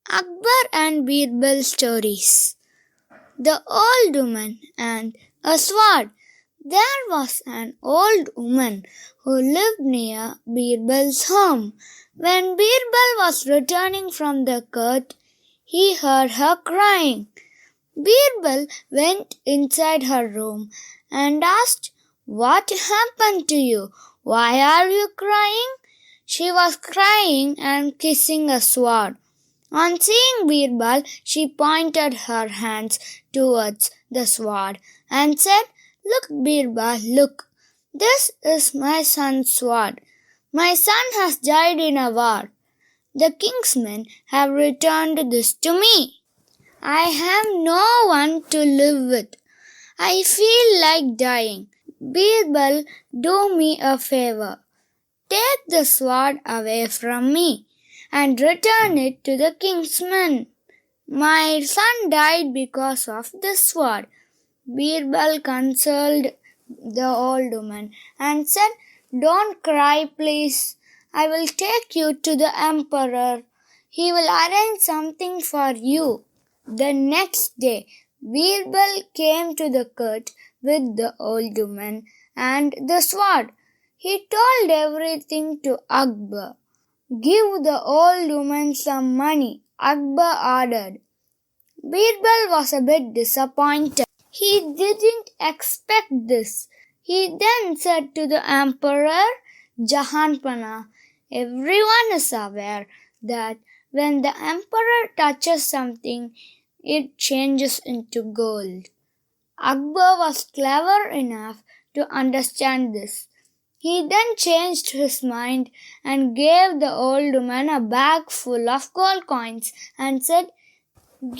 Akbar and Birbal stories. The Old Woman and a Sword. There was an old woman who lived near Birbal's home. When Birbal was returning from the court, he heard her crying. Birbal went inside her room and asked, "What happened to you? Why are you crying?" She was crying and kissing a sword. On seeing Birbal, she pointed her hands towards the sword and said, "Look, Birbal, look. This is my son's sword. My son has died in a war. The king's men have returned this to me. I have no one to live with. I feel like dying. Birbal, do me a favor. Take the sword away from me and return it to the king's men. My son died because of this sword." Birbal consoled the old woman and said, "Don't cry, please. I will take you to the emperor. He will arrange something for you." The next day, Birbal came to the court with the old woman and the sword. He told everything to Akbar. "Give the old woman some money," Akbar ordered. Birbal was a bit disappointed. He didn't expect this. He then said to the emperor, "Jahanpana, everyone is aware that when the emperor touches something, it changes into gold." Akbar was clever enough to understand this. He then changed his mind and gave the old woman a bag full of gold coins and said,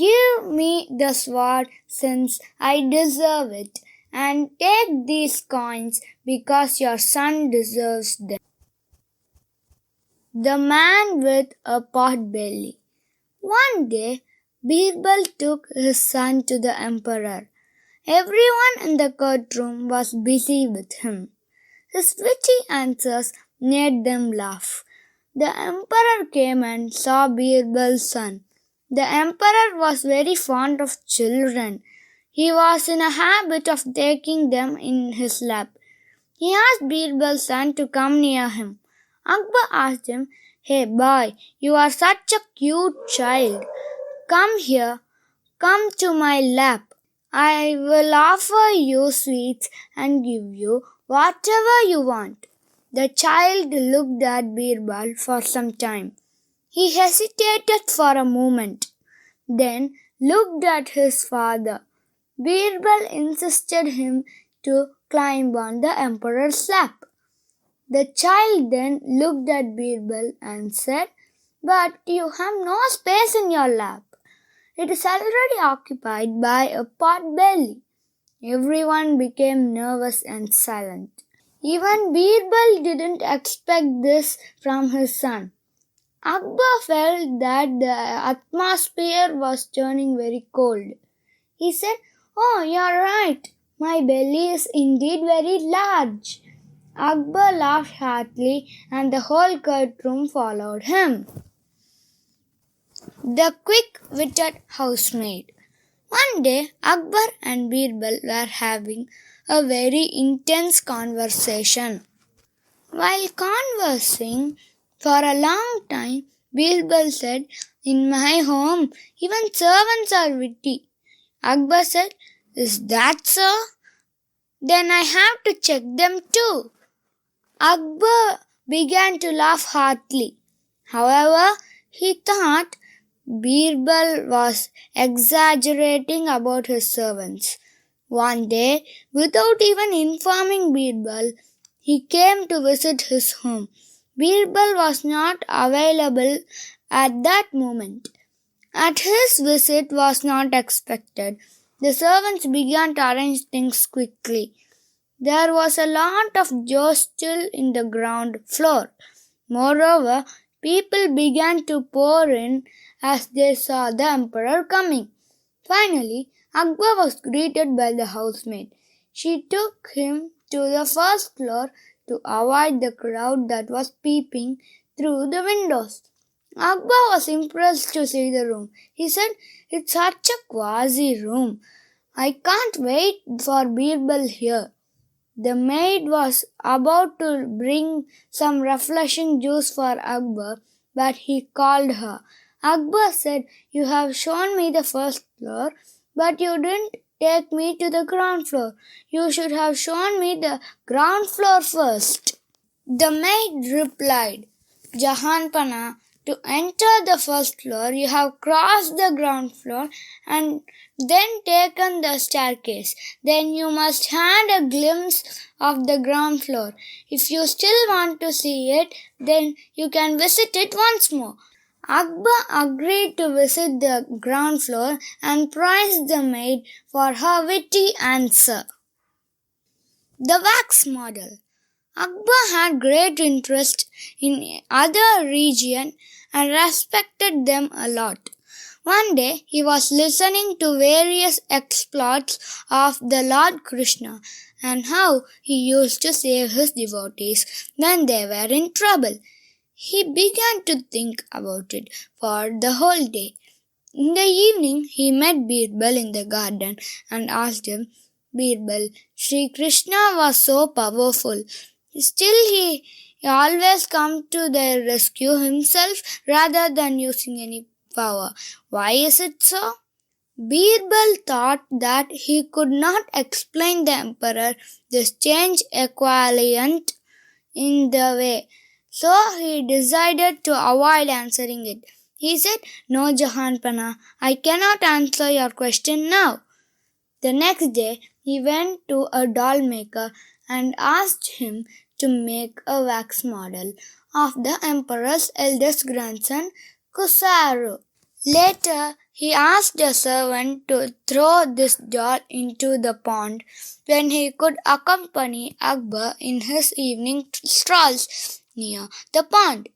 "Give me the sword since I deserve it, and take these coins because your son deserves them." The man with a pot belly. One day, Birbal took his son to the emperor. Everyone in the courtroom was busy with him. His witty answers made them laugh. The emperor came and saw Birbal's son. The emperor was very fond of children. He was in a habit of taking them in his lap. He asked Birbal's son to come near him. Akbar asked him, "Hey boy, you are such a cute child. Come here, come to my lap. I will offer you sweets and give you whatever you want." The child looked at Birbal for some time. He hesitated for a moment, then looked at his father. Birbal insisted him to climb on the emperor's lap. The child then looked at Birbal and said, "But you have no space in your lap. It is already occupied by a pot belly." Everyone became nervous and silent. Even Birbal didn't expect this from his son. Akbar felt that the atmosphere was turning very cold. He said, "Oh, you're right. My belly is indeed very large." Akbar laughed heartily and the whole courtroom followed him. The quick-witted housemaid. One day, Akbar and Birbal were having a very intense conversation. While conversing for a long time, Birbal said, "In my home, even servants are witty." Akbar said, "Is that so? Then I have to check them too." Akbar began to laugh heartily. However, he thought Birbal was exaggerating about his servants. One day, without even informing Birbal, he came to visit his home. Birbal was not available at that moment. As his visit was not expected, the servants began to arrange things quickly. There was a lot of jostle in the ground floor. Moreover, people began to pour in as they saw the emperor coming. Finally, Akbar was greeted by the housemaid. She took him to the first floor to avoid the crowd that was peeping through the windows. Akbar was impressed to see the room. He said, "It's such a quasi room. I can't wait for Birbal here." The maid was about to bring some refreshing juice for Akbar, but he called her. Akbar said, "You have shown me the first floor, but you didn't take me to the ground floor. You should have shown me the ground floor first." The maid replied, "Jahanpana, to enter the first floor, you have crossed the ground floor and then taken the staircase. Then you must hand a glimpse of the ground floor. If you still want to see it, then you can visit it once more." Akbar agreed to visit the ground floor and praised the maid for her witty answer. The wax model. Akbar had great interest in other regions and respected them a lot. One day he was listening to various exploits of the Lord Krishna and how he used to save his devotees when they were in trouble. He began to think about it for the whole day. In the evening he met Birbal in the garden and asked him, "Birbal, Sri Krishna was so powerful. Still he always come to their rescue himself rather than using any power. Why is it so?" Birbal thought that he could not explain the emperor this change equivalent in the way, so he decided to avoid answering it. He said, "No, Jahanpana, I cannot answer your question now." The next day he went to a doll maker and asked him to make a wax model of the emperor's eldest grandson, Kusaru. Later he asked a servant to throw this doll into the pond when he could accompany Akbar in his evening strolls near the pond.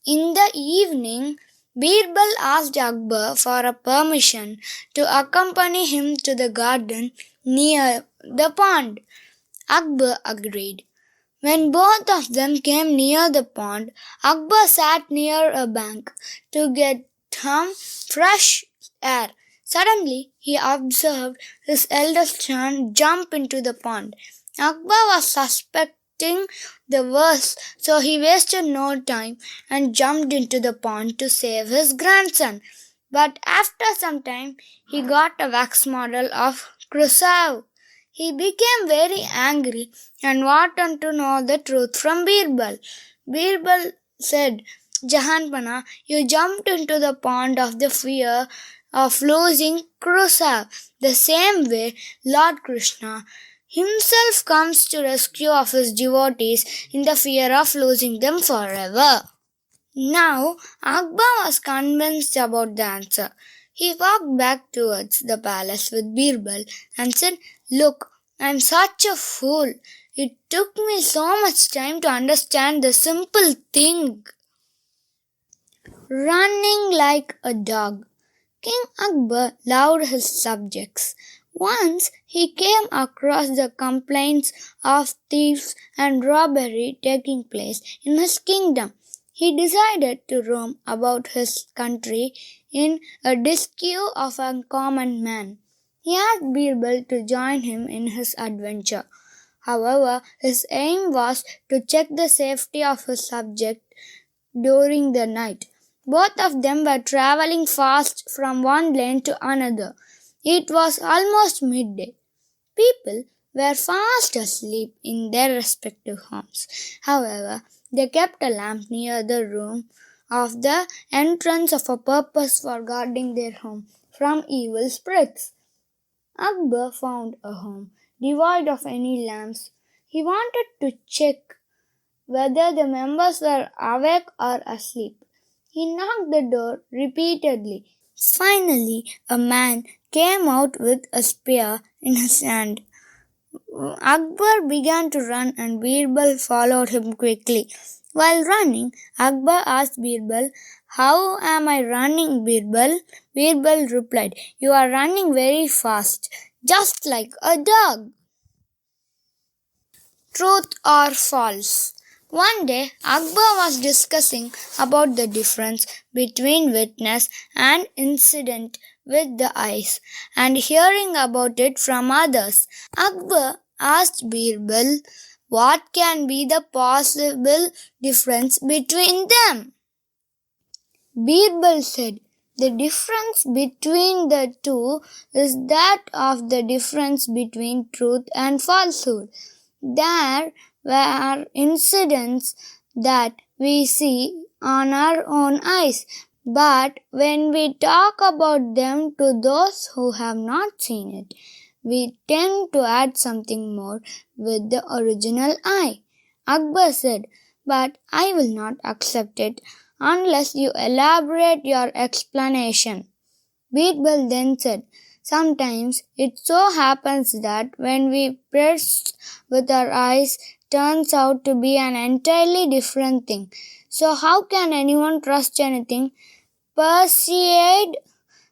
In the evening, Birbal asked Akbar for a permission to accompany him to the garden near the pond. Akbar agreed. When both of them came near the pond, Akbar sat near a bank to get some fresh air. Suddenly, he observed his eldest son jump into the pond. Akbar was suspecting the worst, so he wasted no time and jumped into the pond to save his grandson. But after some time, he got a wax model of Crusoe. He became very angry and wanted to know the truth from Birbal. Birbal said, "Jahanpana, you jumped into the pond of the fear of losing Crusoe. The same way Lord Krishna himself comes to rescue of his devotees in the fear of losing them forever." Now Akbar was convinced about the answer. He walked back towards the palace with Birbal and said, "Look, I'm such a fool. It took me so much time to understand the simple thing." Running like a dog. King Akbar loved his subjects. Once he came across the complaints of thieves and robbery taking place in his kingdom. He decided to roam about his country in a rescue of a common man. He asked Birbal to join him in his adventure. However, his aim was to check the safety of his subject during the night. Both of them were traveling fast from one lane to another. It was almost midday. People were fast asleep in their respective homes. However, they kept a lamp near the room of the entrance of a purpose for guarding their home from evil spirits. Akbar found a home devoid of any lamps. He wanted to check whether the members were awake or asleep. He knocked the door repeatedly. Finally, a man came out with a spear in his hand. Akbar began to run and Birbal followed him quickly. While running, Akbar asked Birbal, "How am I running, Birbal?" Birbal replied, "You are running very fast, just like a dog." Truth or false? One day, Akbar was discussing about the difference between witness and incident with the eyes and hearing about it from others. Akbar asked Birbal what can be the possible difference between them. Birbal said, the difference between the two is that of the difference between truth and falsehood. There were incidents that we see on our own eyes, but when we talk about them to those who have not seen it, we tend to add something more with the original eye. Akbar said, but I will not accept it unless you elaborate your explanation. Birbal then said, sometimes it so happens that when we press with our eyes turns out to be an entirely different thing. So how can anyone trust anything perceived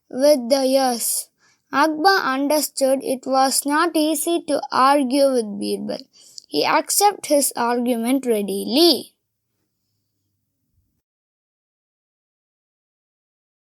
with the ears? Akbar understood it was not easy to argue with Birbal. He accepted his argument readily.